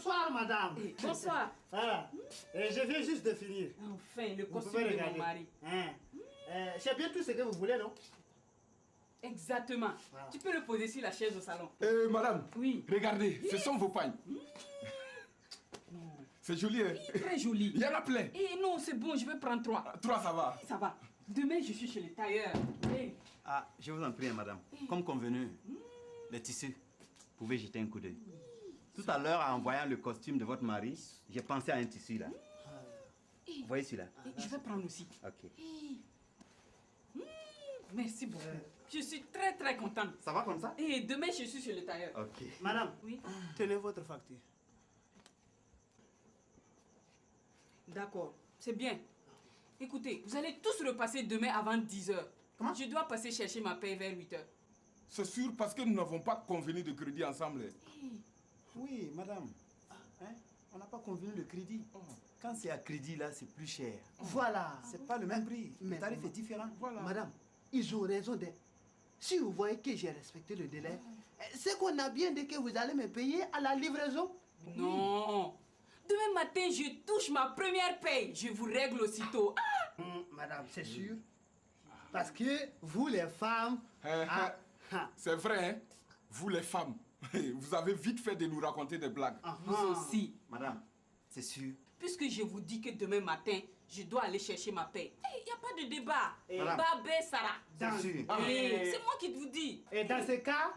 Bonsoir, madame. Bonsoir. Ah, je viens juste de finir. Enfin, le costume de mon mari. C'est bien tout ce que vous voulez, non? Exactement. Ah. Tu peux le poser sur la chaise au salon. Madame. Oui. Regardez, ce sont vos pagnes. C'est joli, hein? Oui, très joli. Il y en a plein. Non, c'est bon, je vais prendre 3. 3, ça va. Ça va. Demain, je suis chez le tailleur. Ah, je vous en prie, madame. Comme convenu, les tissus, vous pouvez jeter un coup d'œil. Tout à l'heure, en voyant le costume de votre mari, j'ai pensé à un tissu là. Vous voyez celui-là? Je vais prendre aussi. Ok. Merci beaucoup. Je suis très très contente. Ça va comme ça? Et demain, je suis chez le tailleur. Ok. Madame, oui? Tenez votre facture. D'accord, c'est bien. Écoutez, vous allez tous repasser demain avant 10 h. Comment? Je dois passer chercher ma paie vers 8 h. C'est sûr, parce que nous n'avons pas convenu de crédit ensemble. Oui, madame. On n'a pas convenu de crédit. Quand c'est à crédit, là, c'est plus cher. Voilà. C'est pas le même prix. Le tarif est différent. Voilà. Madame, ils ont raison de... Si vous voyez que j'ai respecté le délai, c'est qu'on a bien dit que vous allez me payer à la livraison. Non. Demain matin, je touche ma première paye. Je vous règle aussitôt. Madame, c'est sûr. Parce que vous, les femmes... C'est vrai, hein? Vous, les femmes, vous avez vite fait de nous raconter des blagues. Vous aussi. Madame, c'est sûr. Puisque je vous dis que demain matin, je dois aller chercher ma paie. Il n'y a pas de débat. Babé, Sarah. C'est sûr. C'est moi qui vous dis. Et dans ce cas,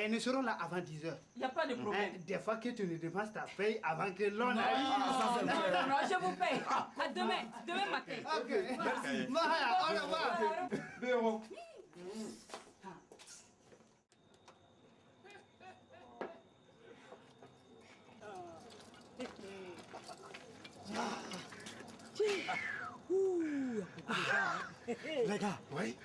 nous serons là avant 10 h. Il n'y a pas de problème. Des fois que tu nous demandes ta paye avant que l'on arrive. Non, je vous paye. À demain matin. Ok. Merci. Au revoir. Les gars, oui?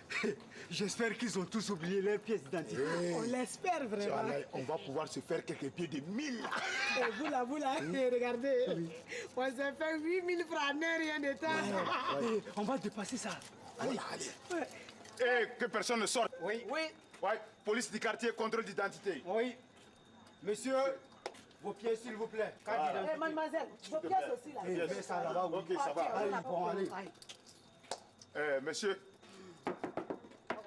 J'espère qu'ils ont tous oublié leurs pièces d'identité. On l'espère vraiment. On va pouvoir se faire quelques pieds de 1000. Et vous là, regardez. Oui. On s'est fait 8000 francs, rien de temps. On va dépasser ça. Allez. Et que personne ne sorte. Oui. Ouais. Police du quartier, contrôle d'identité. Oui. Monsieur, vos pièces s'il vous plaît. Mademoiselle, vos pièces aussi là. Mets ça là-bas. Ok, ça va. Allez. Monsieur,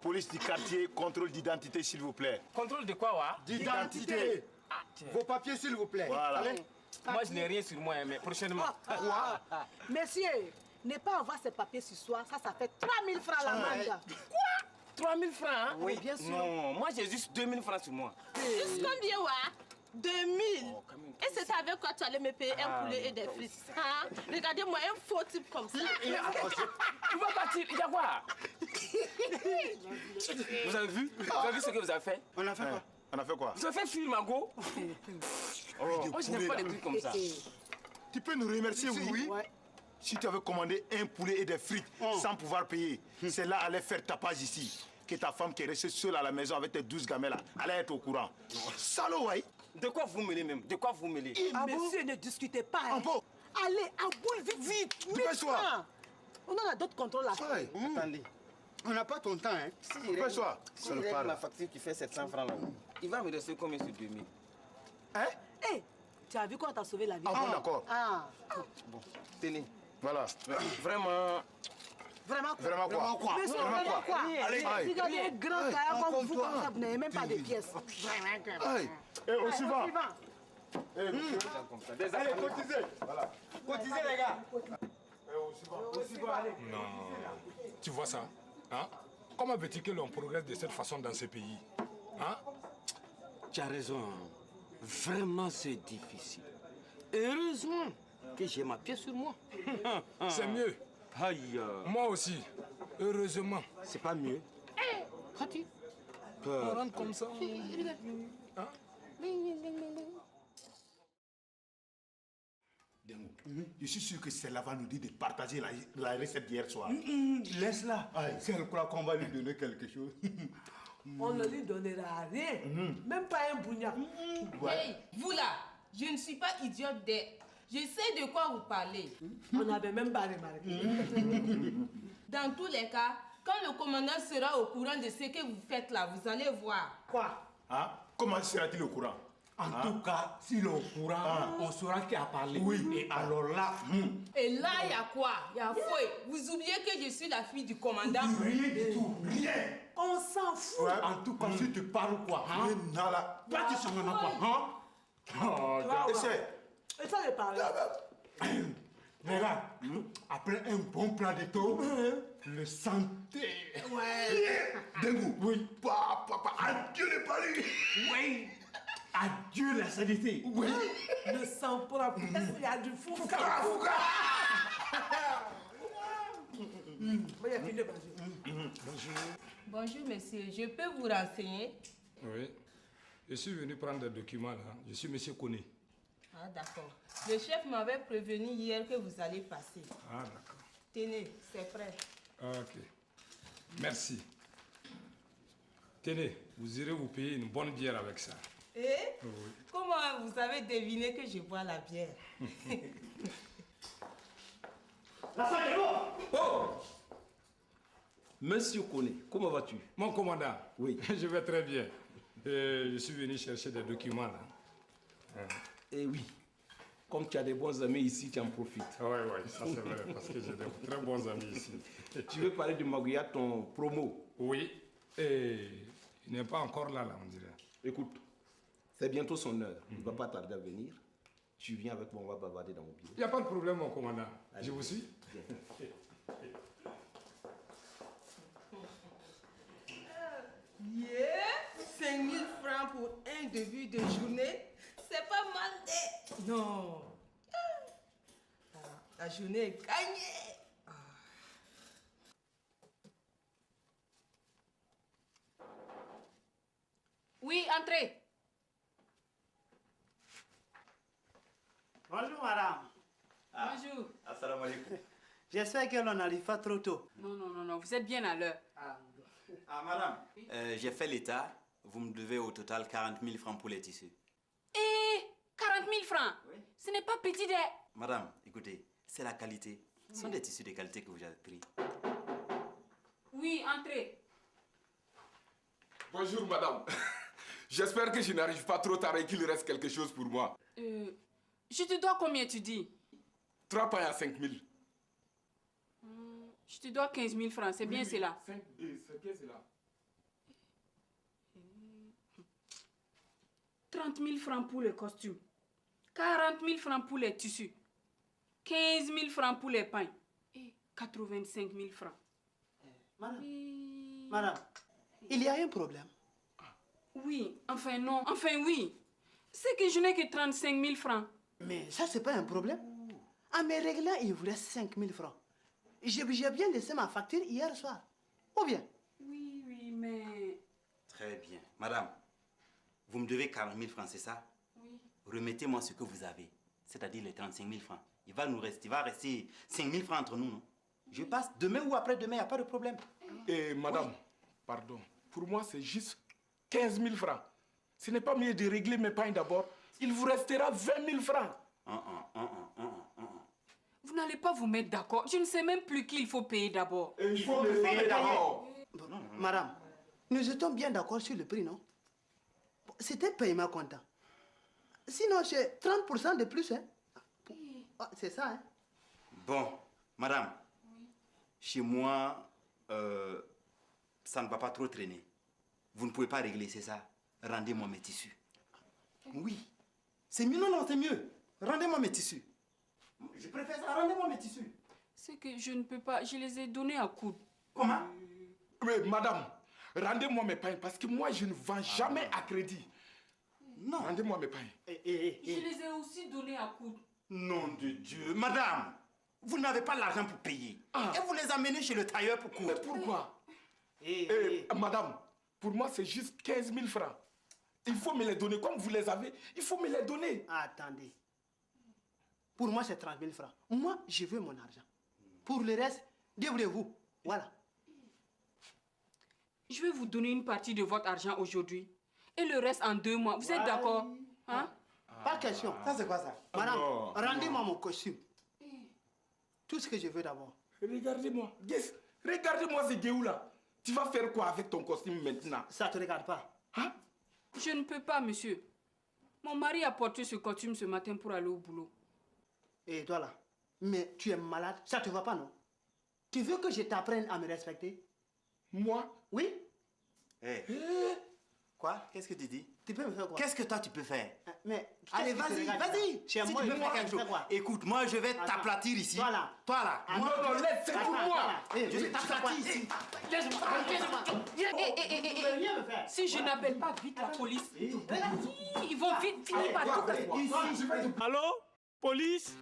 police du quartier, contrôle d'identité, s'il vous plaît. Contrôle de quoi, wa? D'identité. Vos papiers, s'il vous plaît. Voilà. Allez. Moi, je n'ai rien sur moi, mais prochainement. Messieurs, ne pas avoir ces papiers ce soir, ça fait 3000 francs l'amende. Quoi? 3000 francs, hein? Oui, bien sûr. Non, moi, j'ai juste 2000 francs sur moi. Juste combien, wa? 2000. Et c'est avec quoi tu allais me payer un poulet et des frites? Hein? Regardez-moi, un faux type comme ça. Tu vas partir, il y a quoi? Vous avez vu? Vous avez vu ce que vous avez fait? On a fait quoi? On a fait quoi? Vous avez fait fuir ma go? Moi, je n'aime pas les trucs comme ça. Tu peux nous remercier, oui? Ouais. Si tu avais commandé un poulet et des frites sans pouvoir payer, celle-là allait faire tapage ici. Que ta femme qui est restée seule à la maison avec tes 12 gamins là, allait être au courant. Salaud, ouais. De quoi vous mêlez même? De quoi vous mêlez? Monsieur, ne discutez pas. Hein. Allez, à boule, vite. Dépêche-toi. On en a d'autres contrôles à faire. Attendez. On n'a pas ton temps, hein. Dépêche-toi. Si il règle ma facture qui fait 700 francs là, il va me rester combien sur 2000? Hein? Hé, tu as vu quand on t'a sauvé la vie? Ah bon, d'accord. Bon, tenez. Voilà. Vraiment. Vraiment quoi? Vraiment quoi? Monsieur, vraiment quoi? Allez. Regardez un grand carré comme vous, comme ça, vous n'avez même pas de pièces. Et au suivant. Allez, cotisez. Voilà. Cotisez, les gars. Au suivant. Allez. Non, tu vois ça, hein? Comment veux-tu que l'on progresse de cette façon dans ce pays, hein? Tu as raison. Vraiment, c'est difficile. Heureusement que j'ai ma pièce sur moi. C'est mieux. Aïe. Moi aussi, heureusement. C'est pas mieux. Khati. On rentre comme ça. Hein? Je suis sûr que celle-là va nous dire de partager la recette d'hier soir. Laisse-la. Si elle croit qu'on va lui donner quelque chose. On ne lui donnera rien. Même pas un bougnac. Hey, vous là, je ne suis pas idiote je sais de quoi vous parlez. On n'avait même pas remarqué. Dans tous les cas, quand le commandant sera au courant de ce que vous faites là, vous allez voir. Quoi? Hein? Comment sera-t-il au courant? En tout cas, si l'on courant, on saura qui a parlé. Oui. Et alors là, Et là, il y a quoi? Il y a fouet. Vous oubliez que je suis la fille du commandant. rien du tout, rien. On s'en fout. Ouais. En tout cas, si tu parles quoi, hein? Nala. Toi, tu s'en rends pas, hein? Oh, Essaye. Et ça, j'ai parlé. regarde, après un bon plat de taux, le santé. Ouais. Dengou. Oui. Papa, adieu le Paris. Oui. Adieu la sanité. Oui. Le sang propre. Est-ce qu'il y a du fou? Fouga. Il y a fini de manger. Bonjour, monsieur. Je peux vous renseigner? Oui. Je suis venu prendre des documents là. Je suis monsieur Koné. Ah, d'accord. Le chef m'avait prévenu hier que vous allez passer. Ah, d'accord. Tenez, c'est prêt. Ok. Merci. Tenez, vous irez vous payer une bonne bière avec ça. Et Oui. comment vous avez deviné que je bois la bière? Oh! Monsieur Koné, comment vas-tu? Mon commandant. Oui. Je vais très bien. Je suis venu chercher des documents là. Eh oui. Comme tu as des bons amis ici, tu en profites. Oui, ça c'est vrai, parce que j'ai des très bons amis ici. Tu veux parler de Maguya, ton promo? Oui, et il n'est pas encore là, on dirait. Écoute, c'est bientôt son heure. Il ne va pas tarder à venir. Tu viens avec moi, on va bavarder dans mon bureau. Il n'y a pas de problème, mon commandant. Je vous suis. Yeah! 5 000 francs pour un début de journée, c'est pas mal, eh? Non. Ah, la journée est gagnée. Oui, entrez. Bonjour, madame. Bonjour. Assalamu alaikum. J'espère que l'on n'arrive pas trop tôt. Non, vous êtes bien à l'heure. Ah, madame. J'ai fait l'état. Vous me devez au total 40 000 francs pour les tissus. Eh, 40 000 francs. Oui. Ce n'est pas petit des. Madame, écoutez, c'est la qualité. Ce sont des tissus de qualité que vous avez pris. Oui, entrez. Bonjour, madame. J'espère que je n'arrive pas trop tard et qu'il reste quelque chose pour moi. Je te dois combien tu dis? 3 pains à 5 000. Je te dois 15 000 francs, c'est bien cela. C'est bien cela. 30 000 francs pour les costumes. 40 000 francs pour les tissus. 15 000 francs pour les pains. Et 85 000 francs. Madame, il y a un problème. Oui, enfin non, enfin oui. C'est que je n'ai que 35 000 francs. Mais ça, c'est pas un problème. En me réglant, il vous reste 5 000 francs. J'ai bien laissé ma facture hier soir. Ou bien? Oui, mais... Très bien. Madame, vous me devez 40 000 francs, c'est ça? Oui. Remettez-moi ce que vous avez, c'est-à-dire les 35 000 francs. Il va rester 5 000 francs entre nous, non? Je passe demain ou après-demain, il n'y a pas de problème. Et madame, pardon, pour moi c'est juste 15 000 francs. Ce n'est pas mieux de régler mes pains d'abord. Il vous restera 20 000 francs. Vous n'allez pas vous mettre d'accord. Je ne sais même plus qui il faut payer d'abord. Il faut me payer d'abord. Madame, nous étions bien d'accord sur le prix, non? C'était paiement comptant. Sinon, c'est 30% de plus, hein? Ah, c'est ça, hein? Bon, madame, chez moi, ça ne va pas trop traîner. Vous ne pouvez pas régler, c'est ça? Rendez-moi mes tissus. Oui. C'est mieux, non, c'est mieux. Rendez-moi mes tissus. Je préfère ça, rendez-moi mes tissus. C'est que je ne peux pas, je les ai donnés à coudre. Comment? Mais madame, rendez-moi mes pains parce que moi je ne vends jamais à crédit. Non. Rendez-moi mes pains. Je les ai aussi donnés à coudre. Nom de Dieu, madame, vous n'avez pas l'argent pour payer. Et vous les amenez chez le tailleur pour coudre. Mais pourquoi? Madame, pour moi c'est juste 15 000 francs. Il faut me les donner comme vous les avez. Il faut me les donner. Attendez. Pour moi, c'est 30 000 francs. Moi, je veux mon argent. Pour le reste, débrouillez-vous. Voilà. Je vais vous donner une partie de votre argent aujourd'hui. Et le reste en 2 mois. Vous êtes d'accord? Hein? Pas question. Ça, c'est quoi ça? Madame, rendez-moi mon costume. Tout ce que je veux d'abord. Regardez-moi. Yes. Regardez-moi ce guéou là. Tu vas faire quoi avec ton costume maintenant? Ça te regarde pas. Hein? Je ne peux pas, monsieur. Mon mari a porté ce costume ce matin pour aller au boulot. Et toi là, mais tu es malade, ça te va pas, non? Tu veux que je t'apprenne à me respecter? Moi? Oui? Hey. Quoi? Qu'est-ce que tu dis? Tu peux me faire quoi? Qu'est-ce que toi tu peux faire? Mais allez, vas-y, vas-y. Chez Si moi, tu peux faire quelque chose. Écoute, moi je vais t'aplatir ici. Toi là. Toi là. Ah, Moi, non, laisse, c'est pour moi. Je vais t'aplatir ici. Si je n'appelle pas vite la police, ils vont vite finir par tout casser. Allô? Police?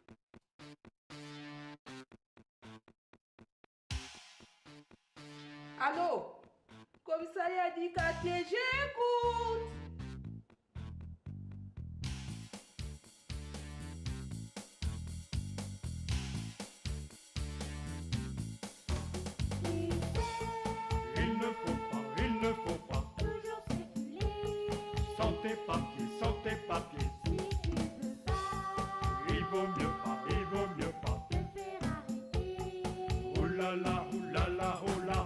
Allô? Commissariat du quartier, j'écoute. Il ne faut pas toujours circuler sans tes papiers. Si tu veux pas, il vaut mieux pas te faire arrêter. Oh là là, oh là là, oh là.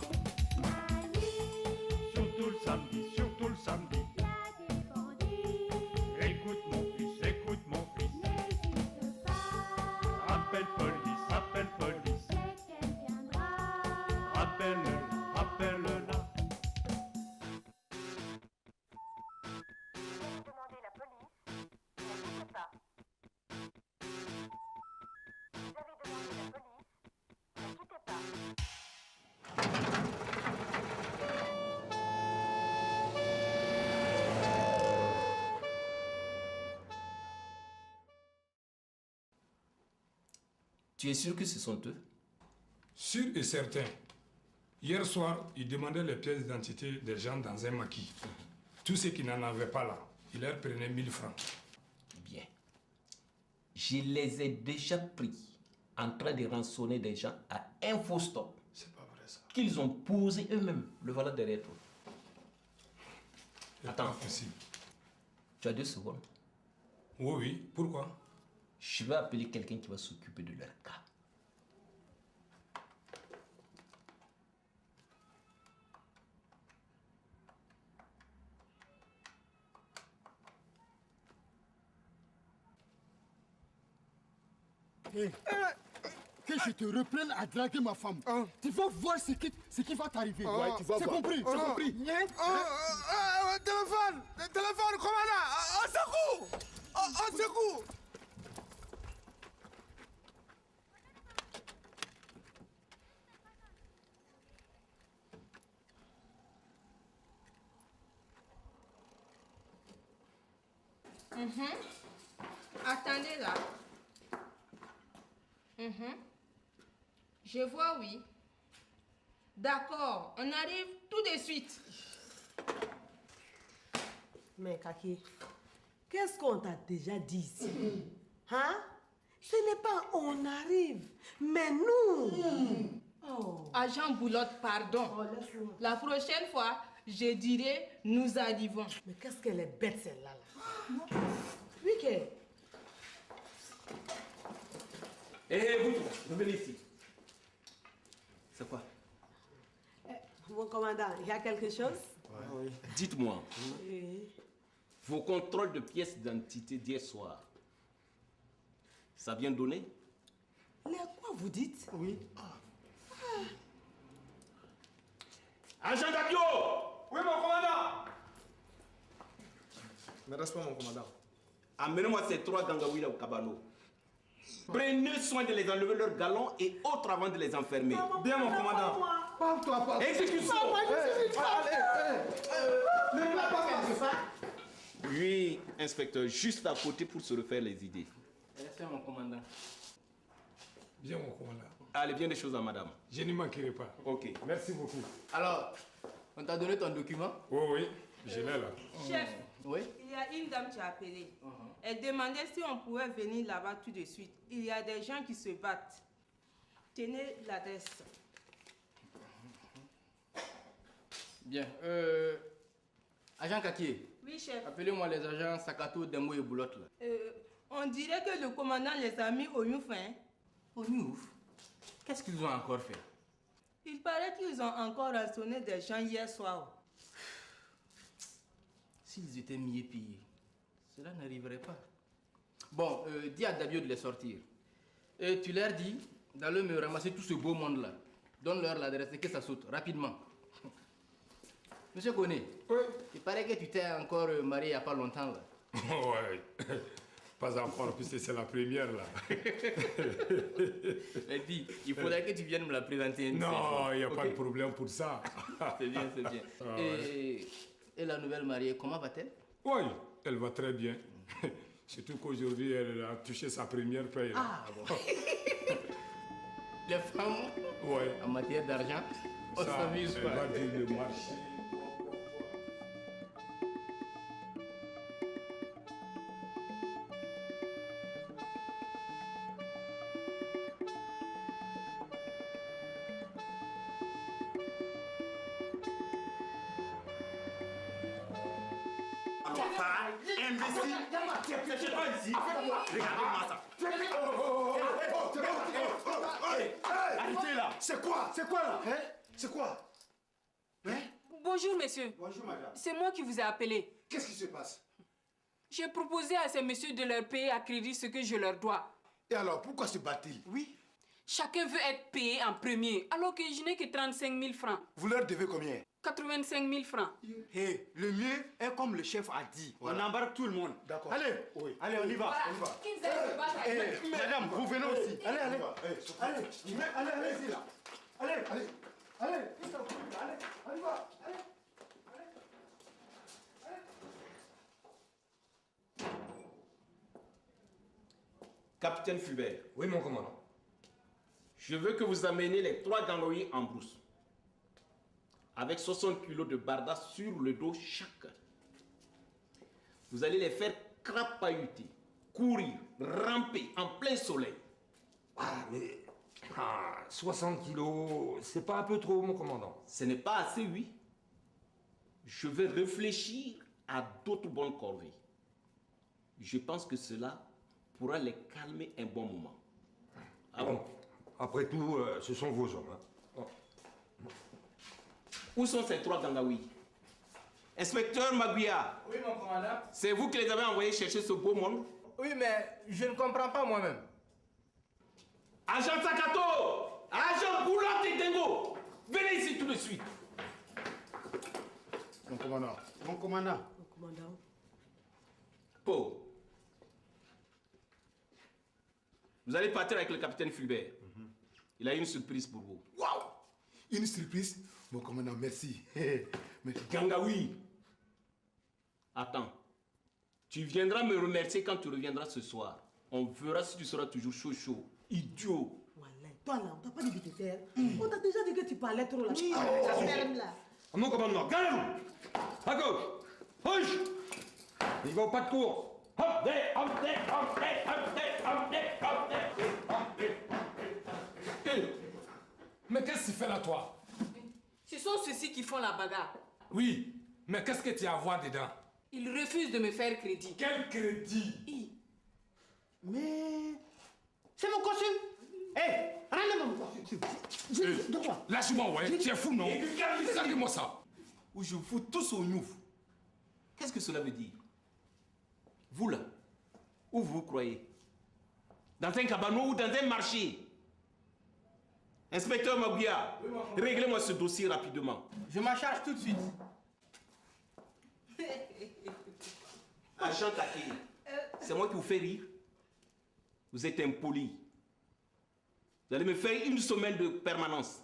Surtout le samedi. Y a des bandits. Écoute mon fils. N'hésite pas. Appelle police. C'est qu'elle viendra. Rappelle-la. Demandez la police, n'écoutez pas. Vous avez demandé la police, ne quittez pas. Tu es sûr que ce sont eux? Sûr et certain. Hier soir, ils demandaient les pièces d'identité des gens dans un maquis. Tous ceux qui n'en avaient pas là, ils leur prenaient 1000 francs. Bien. Je les ai déjà pris en train de rançonner des gens à Infostop. C'est pas vrai ça. Qu'ils ont posé eux-mêmes. Le voilà derrière toi. C'est Attends. pas possible. Tu as 2 secondes. Oui. Pourquoi? Je vais appeler quelqu'un qui va s'occuper de leur cas. Que je te reprenne à draguer ma femme. Tu vas voir ce qui va t'arriver. C'est compris, c'est compris. Téléphone, commandant. Un secours. Attendez là. Je vois, oui. D'accord, on arrive tout de suite. Mais Kaki, qu'est-ce qu'on t'a déjà dit ici? Hein? Ce n'est pas on arrive, mais nous. Oh. Agent Boulotte, pardon. La prochaine fois, je dirai nous arrivons. Mais qu'est-ce qu'elle est bête celle-là là. Oui, que. Vous venez ici. C'est quoi? Mon commandant, il y a quelque chose? Oui. Dites-moi, Oui. vos contrôles de pièces d'identité d'hier soir, ça vient donner? Mais à quoi vous dites? Oui. Agent Gabio! Oui, mon commandant. Ne reste pas, mon commandant. Amenez-moi ces 3 gangaouis là au cabano. Prenez soin de les enlever leurs galons et autres avant de les enfermer. Bien, mon commandant. Parle-toi. Exécution! Oui, inspecteur, juste à côté pour se refaire les idées. Restez, mon commandant. Bien, mon commandant. Allez, bien des choses à madame. Je n'y manquerai pas. Ok. Merci beaucoup. Alors, on t'a donné ton document? Oui, je l'ai là. Chef, Oui. il y a une dame qui a appelé. Elle demandait si on pouvait venir là-bas tout de suite. Il y a des gens qui se battent. Tenez l'adresse. Bien. Agent Kakié. Oui, chef. Appelez-moi les agents Sakato, Dembo et Boulotte là. On dirait que le commandant les a mis au Youf, hein? Au Youf? Qu'est-ce qu'ils ont encore fait? Il paraît qu'ils ont encore rançonné des gens hier soir. S'ils étaient mieux payés, Cela n'arriverait pas. Bon, dis à Dabio de les sortir. Et tu leur dis d'aller me ramasser tout ce beau monde-là. Donne-leur l'adresse et que ça saute, rapidement. Monsieur Koné, il paraît que tu t'es encore marié il n'y a pas longtemps, là. Ouais, pas encore, puisque c'est la première, là. Et dis, il faudrait que tu viennes me la présenter. Non, il n'y a pas de problème pour ça. C'est bien, c'est bien. Et la nouvelle mariée, comment va-t-elle? Oui, elle va très bien. Surtout qu'aujourd'hui, elle a touché sa première paye. Ah bon. Les femmes, en matière d'argent, on s'amuse pas. Elle va dire le marché. Imbécile, c'est pas ici. Regardez-moi ça. Arrêtez là. C'est quoi? C'est quoi là? C'est quoi? Bonjour, monsieur. Bonjour, madame. C'est moi qui vous ai appelé. Qu'est-ce qui se passe? J'ai proposé à ces messieurs de leur payer à crédit ce que je leur dois. Et alors, pourquoi se battent-ils? Oui. Chacun veut être payé en premier, alors que je n'ai que 35 000 francs. Vous leur devez combien? 85 000 francs. Hey, le mieux est comme le chef a dit. Voilà. On embarque tout le monde. D'accord. Allez, oui. Allez, on y va. Voilà. On y va. Qu'ils aillent se battre avec eux. Madame, vous venez aussi. Allez, allez. Allez, là. Allez, allez. Allez, on y va. Allez. Capitaine Fulbert. Oui, mon commandant. Je veux que vous ameniez les 3 gangoïs en brousse. Avec 60 kilos de barda sur le dos chacun. Vous allez les faire crapahuter, courir, ramper en plein soleil. Ah, mais 60 kilos, c'est pas un peu trop, mon commandant? Ce n'est pas assez, oui. Je vais réfléchir à d'autres bonnes corvées. Je pense que cela pourra les calmer un bon moment. Ah bon? Après tout, ce sont vos hommes. Hein. Où sont ces 3 gangaouis? Inspecteur Maguia. Oui, mon commandant. C'est vous qui les avez envoyés chercher ce beau monde? Oui, mais je ne comprends pas moi-même. Agent Sakato! Agent Boulotte et Dengo! Venez ici tout de suite. Mon commandant. Mon commandant. Paul. Vous allez partir avec le capitaine Fulbert. Il a une surprise pour vous. Waouh! Une surprise? Mon commandant, merci. Merci. Gangaoui. Attends. Tu viendras me remercier quand tu reviendras ce soir. On verra si tu seras toujours chaud. Idiot. Wallah, toi là, on t'a pas dit de te taire. On t'a déjà dit que tu parlais trop là. Oui. Ça ferme là. Mon commandement, galop! À gauche! Rouge! Il va au pas de course! Hop, des, hop, des, hop, des, hop, des, hop, des, hop, des, hop, des. Hé! Mais qu'est-ce que tu fais là, toi? Ce sont ceux-ci qui font la bagarre. Oui, mais qu'est-ce que tu as à voir dedans? Ils refusent de me faire crédit. Quel crédit? Mais... C'est mon costume. Hé, rendez-moi mon costume. De quoi? Lâche-moi, ouais. Tu es fou, non? Regardez-moi ça. Ou je fous tous au nouf. Qu'est-ce que cela veut dire? Vous là, où vous croyez? Dans un cabanon ou dans un marché? Inspecteur Maguia, réglez-moi ce dossier rapidement. Je m'en charge tout de suite. Agent Taki, c'est moi qui vous fais rire? Vous êtes impoli. Vous allez me faire une semaine de permanence.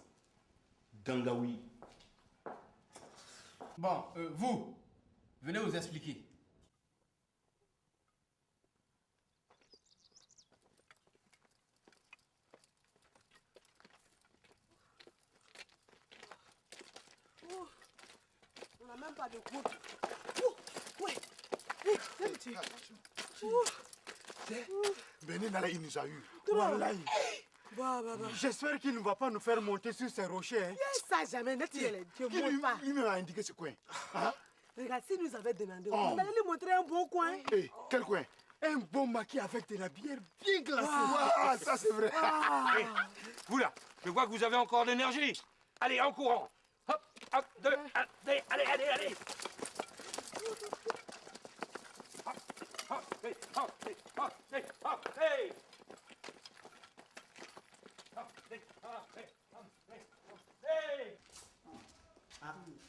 Gangaoui. Bon, vous, venez vous expliquer. On n'a même pas de coude. Ouais. Benin Nala, il nous a eu. Wallahi. J'espère qu'il ne va pas nous faire monter sur ces rochers. Hein. Ça jamais, net il est. Tu montes pas. Lui-même a indiqué ce coin. Hein? Regarde, si nous avait demandé, on allait lui montrer un bon coin. Hey, quel coin? Un bon maquis avec de la bière bien glacée. Ah, ça c'est vrai. Hey, vous là, je vois que vous avez encore de l'énergie. Allez, en courant. Hop, hop, 2, 1, allez, allez, allez, allez.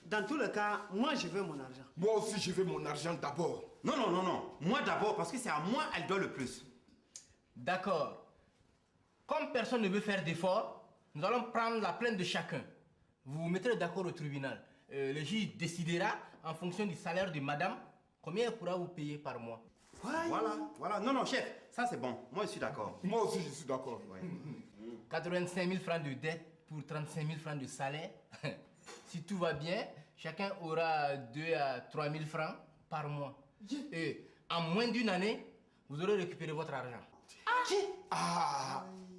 Dans tous les cas, moi je veux mon argent. Moi aussi je veux mon argent d'abord. Non, non, non, non. Moi d'abord, parce que c'est à moi elle doit le plus. D'accord. Comme personne ne veut faire d'efforts, nous allons prendre la plainte de chacun. Vous vous mettrez d'accord au tribunal. Le juge décidera, en fonction du salaire de madame, combien elle pourra vous payer par mois. Voilà, voilà. Non, non, chef, ça c'est bon. Moi je suis d'accord. Moi aussi je suis d'accord. 85 000 francs de dette pour 35 000 francs de salaire. Si tout va bien, chacun aura 2 à 3 000 francs par mois. Et en moins d'une année, vous aurez récupéré votre argent.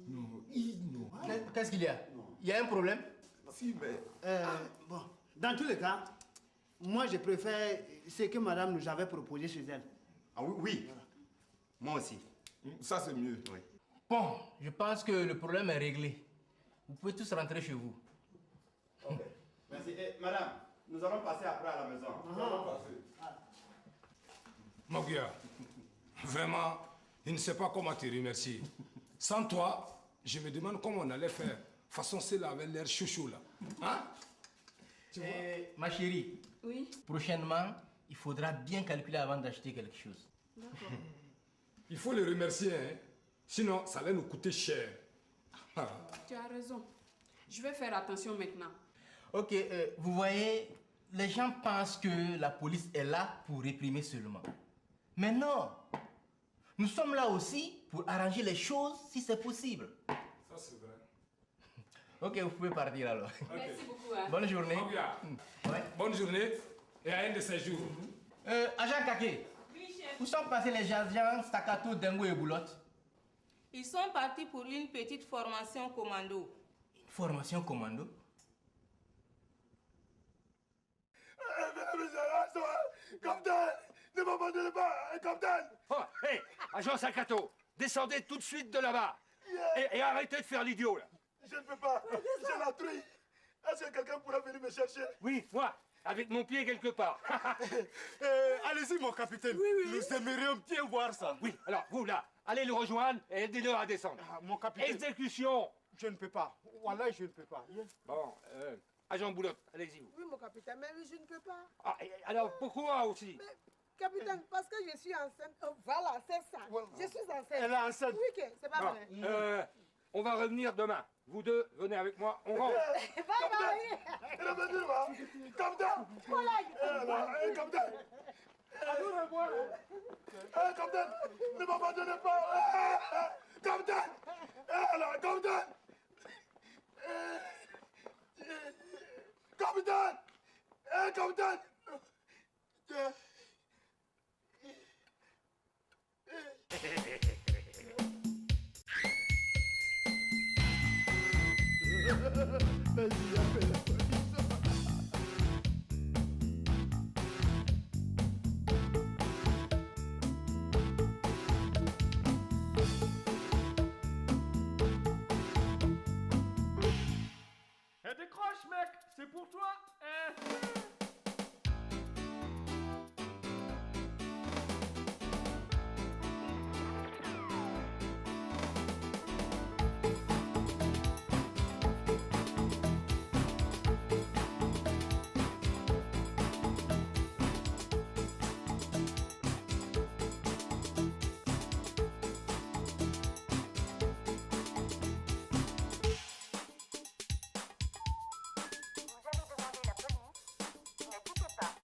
Non. Qu'est-ce qu'il y a? Il y a un problème? Si, mais... Bon, dans tous les cas, moi je préfère ce que madame nous avait proposé chez elle. Ah oui, oui. Voilà. Moi aussi. Ça c'est mieux. Oui. Bon, je pense que le problème est réglé. Vous pouvez tous rentrer chez vous. Ok. Merci. Et, madame, nous allons passer après à la maison. Nous allons passer. Maguia, vraiment, je ne sais pas comment te remercier. Sans toi, je me demande comment on allait faire. Façon, c'est là avec l'air chouchou là. Hein? Ma chérie, Oui. prochainement, il faudra bien calculer avant d'acheter quelque chose. D'accord. Il faut les remercier, hein? Sinon ça allait nous coûter cher. Tu as raison. Je vais faire attention maintenant. Ok, vous voyez, les gens pensent que la police est là pour réprimer seulement. Mais non, nous sommes là aussi pour arranger les choses si c'est possible. Ça c'est vrai. Ok, vous pouvez partir alors. Merci beaucoup. Hein. Bonne journée. Ouais. Bonne journée et à un de ces jours. Agent Kake, Oui, chef. où sont passés les agents Staccato, Dengo et Boulotte? Ils sont partis pour une petite formation commando. Formation commando? Capitaine, ne m'abandonnez pas, capitaine. Oh, hé, agent Sakato, descendez tout de suite de là-bas. Et arrêtez de faire l'idiot, là. Je ne peux pas, j'ai la truie. Est-ce que quelqu'un pourra venir me chercher? Oui, moi, avec mon pied quelque part. Allez-y, mon capitaine. Nous aimerions bien voir ça. Oui, alors, vous, là, allez le rejoindre et aidez-le à descendre. Mon capitaine. Exécution. Je ne peux pas. Wallah, je ne peux pas. Bon, agent Boulotte, allez-y, vous. Oui, mon capitaine, mais je ne peux pas. Ah, alors, pourquoi aussi? Mais, capitaine, parce que je suis enceinte. Voilà, c'est ça. Je suis enceinte. Elle est enceinte. Oui, c'est pas Bon, vrai. on va revenir demain. Vous deux, venez avec moi, on rentre. Capitaine! Capitaine! Capitaine, ne m'abandonnez pas!